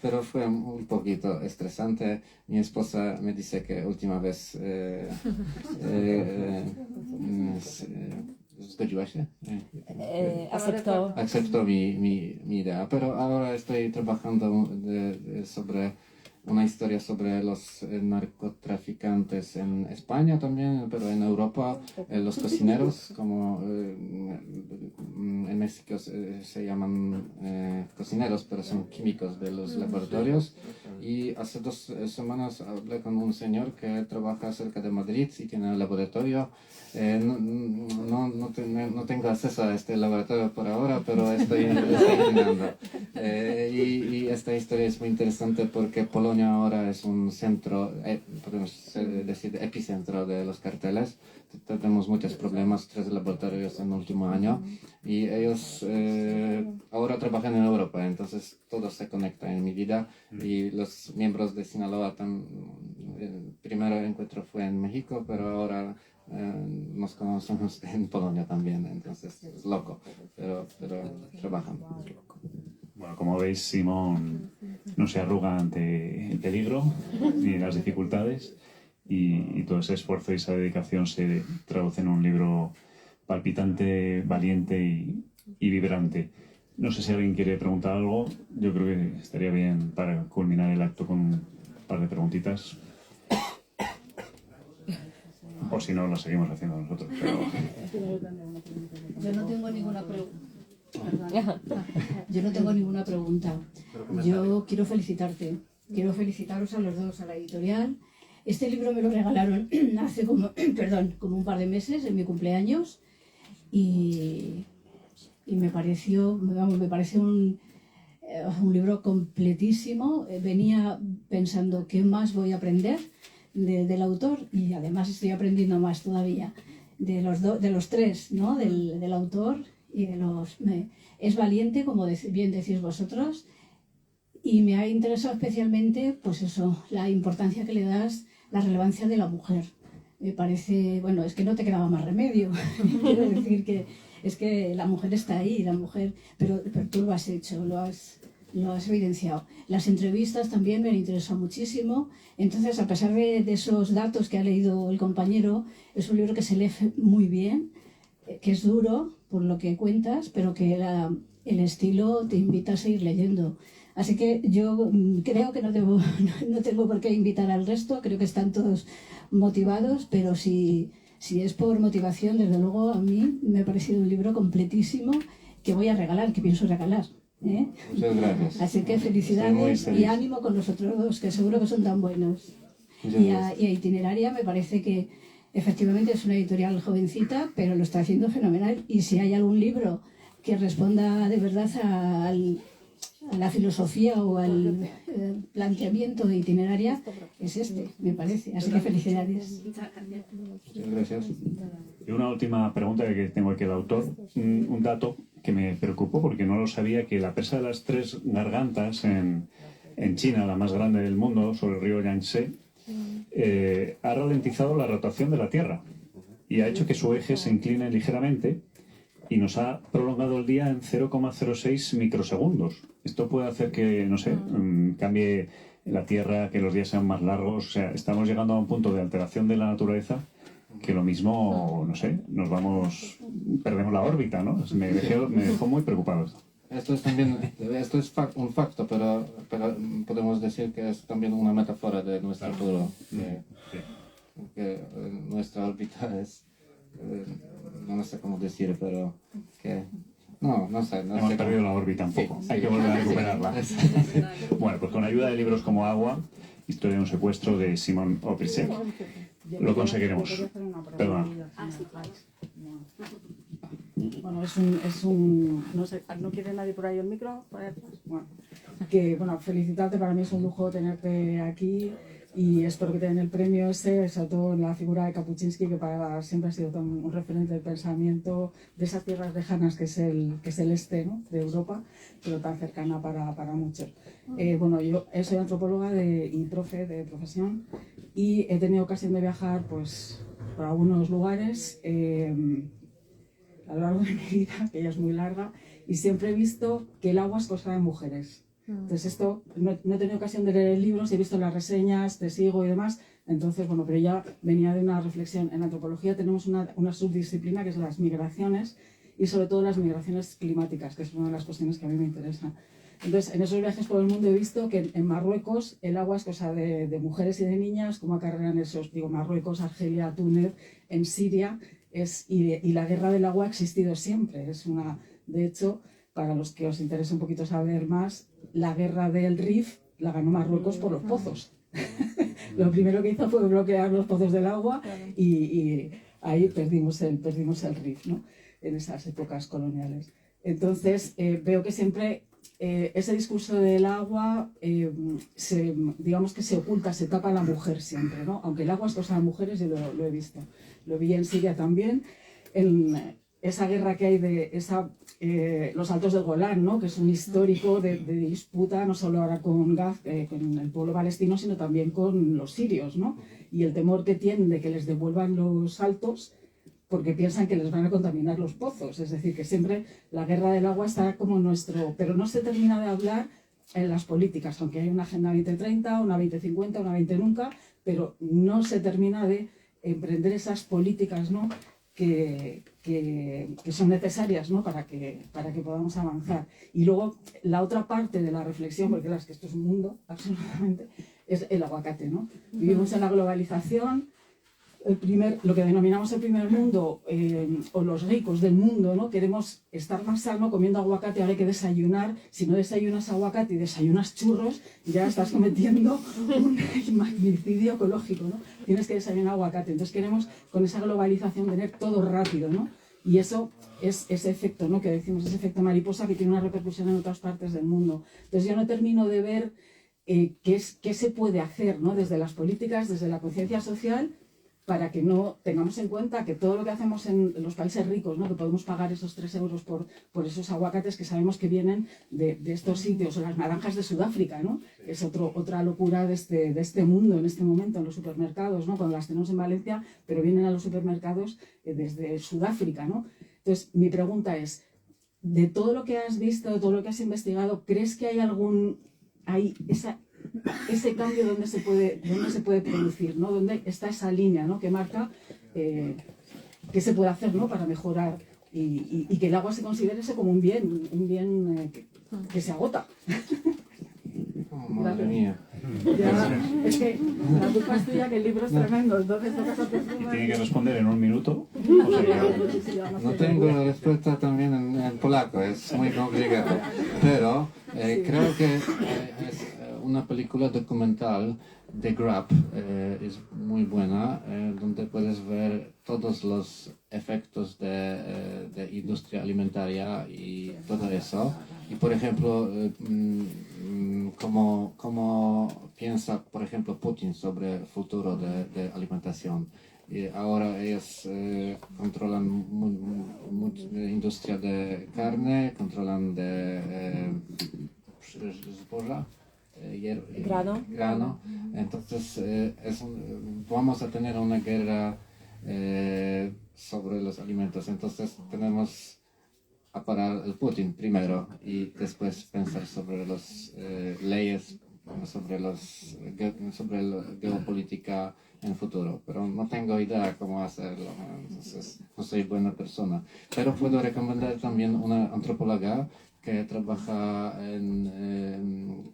pero fue un poquito estresante. Mi esposa me dice que última vez zgodziła się? Aceptó mi idea, pero ahora estoy trabajando sobre una historia sobre los narcotraficantes en España también, pero en Europa los cocineros, como en México se llaman cocineros, pero son químicos de los laboratorios. Y hace 2 semanas hablé con un señor que trabaja cerca de Madrid y tiene un laboratorio. No tengo acceso a este laboratorio por ahora, pero estoy intentando. Y esta historia es muy interesante porque Polonia ahora es un centro, podemos decir, epicentro de los carteles. Tenemos muchos problemas, 3 laboratorios en el último año, y ellos ahora trabajan en Europa, entonces todo se conecta en mi vida. Y los miembros de Sinaloa, el primer encuentro fue en México, pero ahora nos conocemos en Polonia también, entonces es loco, pero trabajan.
Bueno, como veis, Simón no se arruga ante el peligro ni las dificultades, y todo ese esfuerzo y esa dedicación se traduce en un libro palpitante, valiente y vibrante. No sé si alguien quiere preguntar algo. Yo creo que estaría bien para culminar el acto con un par de preguntitas. O si no, lo seguimos haciendo nosotros. Pero...
Yo no tengo ninguna pregunta. Yo no tengo ninguna pregunta. Yo quiero felicitarte. Quiero felicitaros a los dos, a la editorial. Este libro me lo regalaron hace como un par de meses, en mi cumpleaños. Y me parece un libro completísimo. Venía pensando qué más voy a aprender del autor, y además estoy aprendiendo más todavía de los tres, ¿no? Del autor y de los... Es valiente, como bien decís vosotros, y me ha interesado especialmente, pues eso, la importancia que le das, la relevancia de la mujer. Me parece, bueno, es que no te quedaba más remedio. Quiero decir que es que la mujer está ahí, pero tú lo has hecho, lo has evidenciado. Las entrevistas también me han interesado muchísimo. Entonces, a pesar de esos datos que ha leído el compañero, es un libro que se lee muy bien, que es duro por lo que cuentas, pero que el estilo te invita a seguir leyendo. Así que yo creo que no tengo por qué invitar al resto, creo que están todos motivados, pero si es por motivación, desde luego a mí me ha parecido un libro completísimo que voy a regalar, que pienso regalar.
Muchas gracias.
Así que felicidades y ánimo con los otros dos, que seguro que son tan buenos. Y a Itineraria me parece que efectivamente es una editorial jovencita, pero lo está haciendo fenomenal. Y si hay algún libro que responda de verdad a la filosofía o al planteamiento de Itineraria, es este, me parece. Así que felicidades.
Muchas gracias.
Y una última pregunta que tengo aquí al autor, un dato que me preocupó porque no lo sabía, que la presa de las 3 gargantas en China, la más grande del mundo, sobre el río Yangtze, ha ralentizado la rotación de la Tierra y ha hecho que su eje se incline ligeramente y nos ha prolongado el día en 0,06 microsegundos. Esto puede hacer que, no sé, cambie la Tierra, que los días sean más largos. O sea, estamos llegando a un punto de alteración de la naturaleza que lo mismo, no sé, perdemos la órbita, ¿no? Me dejó muy preocupado esto.
Esto es un facto, pero podemos decir que es también una metáfora de nuestro futuro. Que nuestra órbita es, no sé cómo decir, pero que... No sé.
Hemos perdido la órbita un poco. Sí, hay que volver a recuperarla. Bueno, pues con ayuda de libros como Agua, Historia de un secuestro, de Simon Oprisek, lo conseguiremos. Perdona.
Bueno, no sé, ¿no quiere nadie por ahí el micro? Bueno, felicitarte, para mí es un lujo tenerte aquí y espero que te den el premio ese, sobre todo en la figura de Kapuczynski, que para siempre ha sido un referente del pensamiento de esas tierras lejanas que es el este, ¿no?, de Europa, pero tan cercana para muchos. Bueno, yo soy antropóloga y profe de profesión y he tenido ocasión de viajar pues por algunos lugares a lo largo de mi vida, que ya es muy larga, y siempre he visto que el agua es cosa de mujeres. Entonces esto, no he tenido ocasión de leer libros, he visto las reseñas, te sigo y demás, entonces bueno, pero ya venía de una reflexión. En antropología tenemos una subdisciplina que es las migraciones, y sobre todo las migraciones climáticas, que es una de las cuestiones que a mí me interesan. Entonces, en esos viajes por el mundo he visto que en Marruecos el agua es cosa de mujeres y de niñas, como acarrean esos, digo, Marruecos, Argelia, Túnez, en Siria, y la guerra del agua ha existido siempre. De hecho, para los que os interese un poquito saber más, la guerra del Rif la ganó Marruecos por los pozos. Lo primero que hizo fue bloquear los pozos del agua y ahí perdimos el Rif, ¿no? En esas épocas coloniales. Entonces, veo que siempre ese discurso del agua, digamos que se oculta, se tapa a la mujer siempre, ¿no? Aunque el agua es cosa de mujeres, yo lo he visto. Lo vi en Siria también, en esa guerra que hay de los Altos del Golán, ¿no? Que es un histórico de disputa, no solo ahora con el pueblo palestino, sino también con los sirios, ¿no? Y el temor que tienen de que les devuelvan los altos, porque piensan que les van a contaminar los pozos. Es decir, que siempre la guerra del agua está como nuestro... Pero no se termina de hablar en las políticas, aunque hay una Agenda 2030, una 2050, una 20 nunca, pero no se termina de emprender esas políticas, ¿no? que son necesarias, ¿no? para que podamos avanzar. Y luego la otra parte de la reflexión, porque es que esto es un mundo, absolutamente, es el aguacate, ¿no? Vivimos en la globalización, lo que denominamos el primer mundo, o los ricos del mundo, ¿no? Queremos estar más sano comiendo aguacate, ahora hay que desayunar. Si no desayunas aguacate y desayunas churros, ya estás cometiendo un magnicidio ecológico, ¿no? Tienes que desayunar aguacate. Entonces queremos, con esa globalización, tener todo rápido, ¿no? Y eso es ese efecto, ¿no? Que decimos, ese efecto mariposa que tiene una repercusión en otras partes del mundo. Entonces yo no termino de ver qué se puede hacer, ¿no? Desde las políticas, desde la conciencia social, para que no tengamos en cuenta que todo lo que hacemos en los países ricos, ¿no? Que podemos pagar esos 3 euros por esos aguacates que sabemos que vienen de estos sitios, o las naranjas de Sudáfrica, ¿no? Que es otra locura de este mundo en este momento en los supermercados, ¿no? Cuando las tenemos en Valencia, pero vienen a los supermercados desde Sudáfrica, ¿no? Entonces, mi pregunta es, de todo lo que has visto, de todo lo que has investigado, ¿crees que hay ese cambio donde se puede producir, ¿no? ¿Dónde está esa línea, ¿no? Que marca qué se puede hacer, ¿no? Para mejorar y que el agua se considere como un bien que se agota?
Oh, madre mía.
Ya, es que la culpa es tuya, que el libro es tremendo, entonces tocas a tu
Y tiene que responder en 1 minuto.
No tengo la respuesta también en polaco, es muy complicado. Pero creo que es una película documental de Grab, es muy buena, donde puedes ver todos los efectos de industria alimentaria y todo eso. Y por ejemplo, cómo piensa, por ejemplo, Putin sobre el futuro de alimentación. Y ahora ellos controlan la industria de carne, controlan de zboża, grano. Entonces vamos a tener una guerra sobre los alimentos. Entonces tenemos a parar el Putin primero y después pensar sobre las leyes, sobre la geopolítica en el futuro. Pero no tengo idea cómo hacerlo, entonces no soy buena persona. Pero puedo recomendar también una antropóloga que trabaja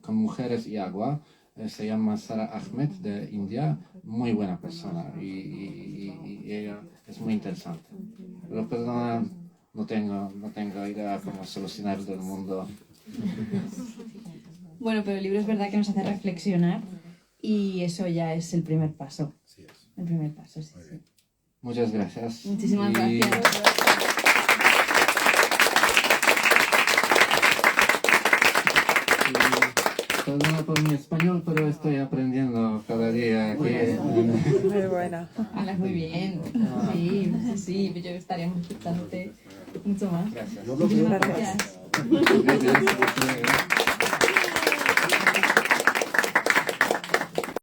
con mujeres y agua. Se llama Sara Ahmed, de India, muy buena persona y ella es muy interesante. Pero perdona, no tengo idea cómo solucionar todo el mundo.
Bueno, pero el libro es verdad que nos hace reflexionar y eso ya es el primer paso. El primer paso, sí.
Muchas gracias.
Muchísimas gracias.
Perdona por mi español, pero estoy aprendiendo cada día aquí.
Muy buena.
Hablas muy bien. Sí, yo estaríamos escuchándote mucho más.
Gracias.
Muchísimas gracias.
Gracias.